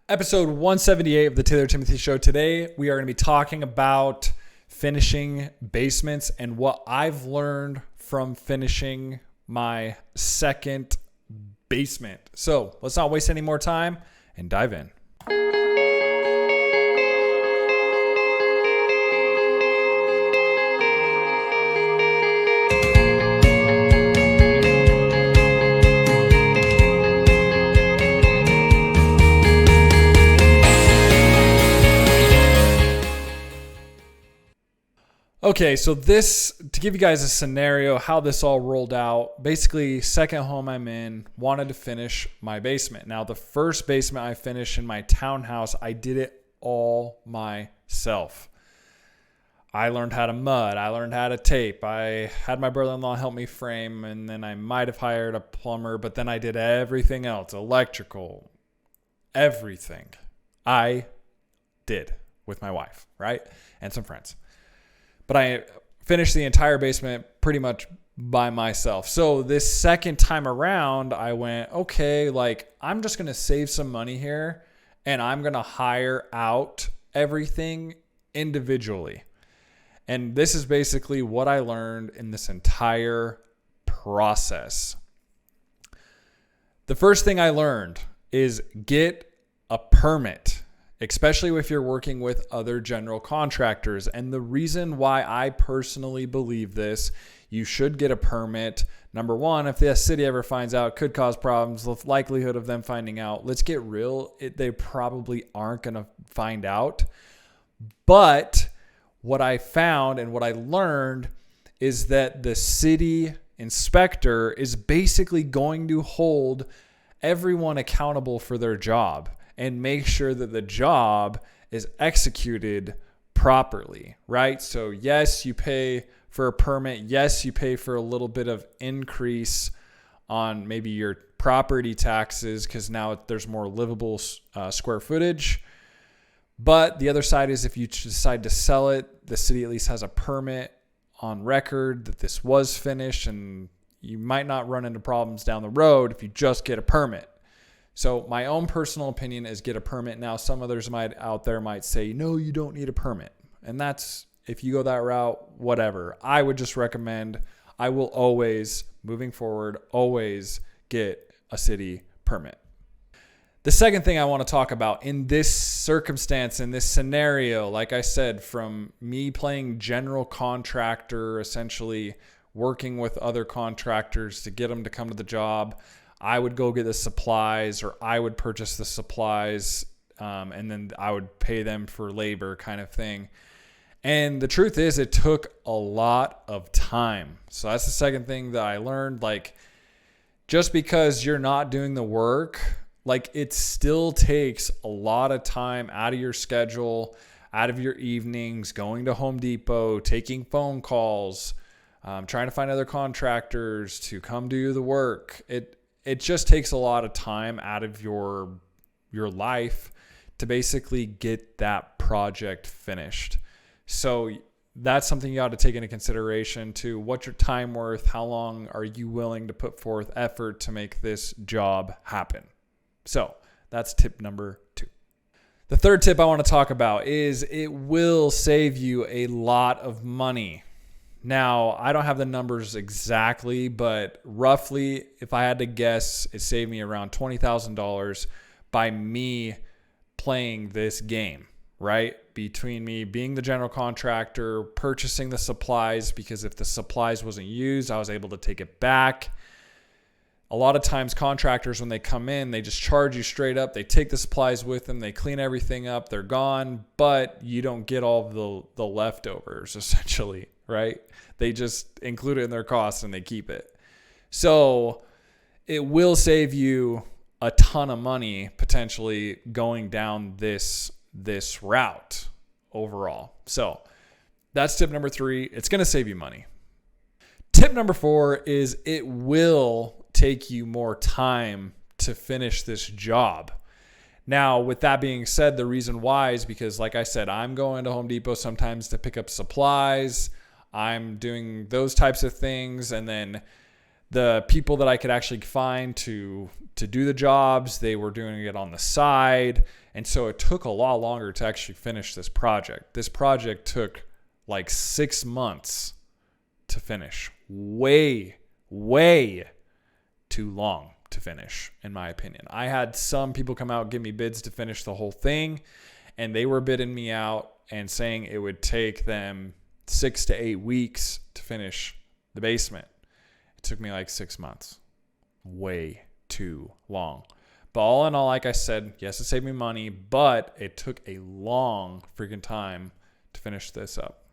Episode 178 of the Taylor Timothy Show. Today, we are going to be talking about finishing basements and what I've learned from finishing my second basement. So let's not waste any more time and dive in. Okay, so to give you guys a scenario, how this all rolled out, basically second home I'm in, wanted to finish my basement. Now the first basement I finished in my townhouse, I did it all myself. I learned how to mud, I learned how to tape, I had my brother-in-law help me frame, and then I might have hired a plumber, but then I did everything else, electrical, everything I did with my wife, right? And some friends. But I finished the entire basement pretty much by myself. So this second time around, I went, okay, I'm just going to save some money here and I'm going to hire out everything individually. And this is basically what I learned in this entire process. The first thing I learned is get a permit, especially if you're working with other general contractors. And the reason why I personally believe this, you should get a permit. Number one, if the city ever finds out, could cause problems. The likelihood of them finding out, let's get real, they probably aren't going to find out. But what I found and what I learned is that the city inspector is basically going to hold everyone accountable for their job and make sure that the job is executed properly, right? So yes, you pay for a permit. Yes, you pay for a little bit of increase on maybe your property taxes because now there's more livable square footage. But the other side is if you decide to sell it, the city at least has a permit on record that this was finished, and you might not run into problems down the road if you just get a permit. So my own personal opinion is get a permit. Now, some others out there might say, no, you don't need a permit. And that's, if you go that route, whatever. I would just recommend, I will always, moving forward, always get a city permit. The second thing I want to talk about in this circumstance, in this scenario, like I said, from me playing general contractor, essentially working with other contractors to get them to come to the job, I would go get the supplies, or I would purchase the supplies, and then I would pay them for labor kind of thing. And the truth is, it took a lot of time. So that's the second thing that I learned. Just because you're not doing the work, it still takes a lot of time out of your schedule, out of your evenings, going to Home Depot, taking phone calls, trying to find other contractors to come do the work. It just takes a lot of time out of your life to basically get that project finished. So that's something you ought to take into consideration too. What's your time worth? How long are you willing to put forth effort to make this job happen? So that's tip number 2. The third tip I want to talk about is it will save you a lot of money. Now, I don't have the numbers exactly, but roughly, if I had to guess, it saved me around $20,000 by me playing this game, right? Between me being the general contractor, purchasing the supplies, because if the supplies wasn't used, I was able to take it back. A lot of times contractors, when they come in, they just charge you straight up. They take the supplies with them. They clean everything up. They're gone, but you don't get all of the leftovers, essentially, right? They just include it in their costs and they keep it. So it will save you a ton of money potentially going down this route overall. So that's tip number 3. It's going to save you money. Tip number 4 is it will take you more time to finish this job. Now, with that being said, the reason why is because, like I said, I'm going to Home Depot sometimes to pick up supplies. I'm doing those types of things. And then The people that I could actually find to do the jobs, they were doing it on the side. And so it took a lot longer to actually finish this project. This project took like 6 months to finish. Way too long to finish, in my opinion. I had some people come out and give me bids to finish the whole thing, and they were bidding me out and saying it would take them 6 to 8 weeks to finish the basement. It took me like 6 months. Way too long. But all in all, like I said, yes, it saved me money, but it took a long freaking time to finish this up.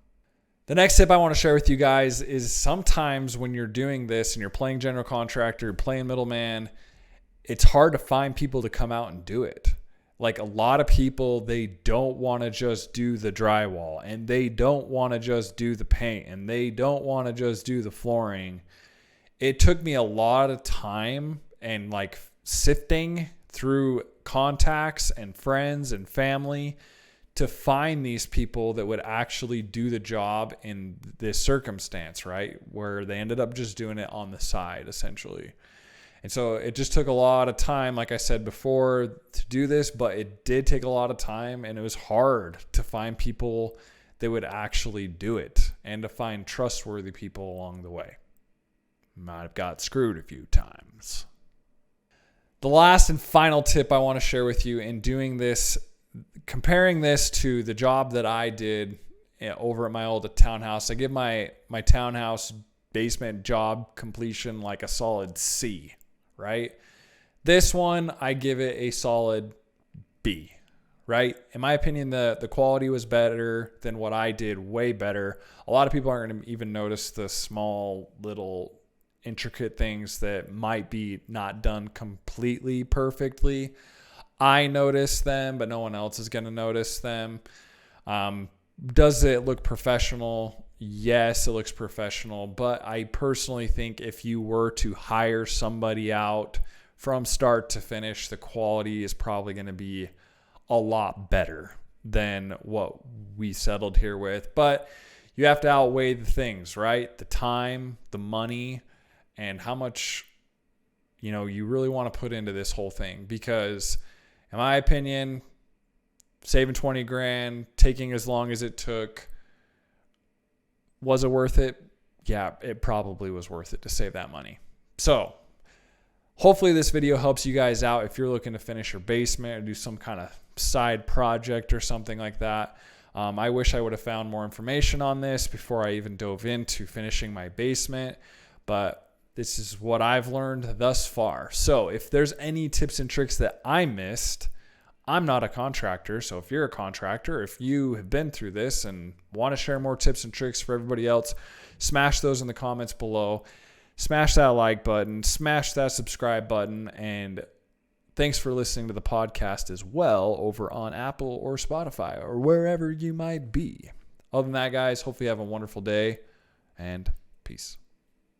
The next tip I want to share with you guys is sometimes when you're doing this and you're playing general contractor, you're playing middleman, it's hard to find people to come out and do it. Like a lot of people, they don't want to just do the drywall, and they don't want to just do the paint, and they don't want to just do the flooring. It took me a lot of time and like sifting through contacts and friends and family to find these people that would actually do the job in this circumstance, right? Where they ended up just doing it on the side, essentially. And so it just took a lot of time, like I said before, to do this, but it did take a lot of time, and it was hard to find people that would actually do it and to find trustworthy people along the way. Might have got screwed a few times. The last and final tip I want to share with you in doing this, comparing this to the job that I did over at my old townhouse, I give my townhouse basement job completion like a solid C, right? This one, I give it a solid B, right? In my opinion, the quality was better than what I did, way better. A lot of people aren't going to even notice the small little intricate things that might be not done completely perfectly. I notice them, but no one else is going to notice them. Does it look professional? Yes, it looks professional, but I personally think if you were to hire somebody out from start to finish, the quality is probably going to be a lot better than what we settled here with. But you have to outweigh the things, right? The time, the money, and how much, you really want to put into this whole thing. Because in my opinion, saving 20 grand, taking as long as it took, was it worth it? Yeah, it probably was worth it to save that money. So hopefully this video helps you guys out if you're looking to finish your basement or do some kind of side project or something like that. I wish I would have found more information on this before I even dove into finishing my basement, but this is what I've learned thus far. So if there's any tips and tricks that I missed, I'm not a contractor. So if you're a contractor, if you have been through this and want to share more tips and tricks for everybody else, smash those in the comments below. Smash that like button, smash that subscribe button, and thanks for listening to the podcast as well over on Apple or Spotify or wherever you might be. Other than that, guys, hopefully you have a wonderful day, and peace.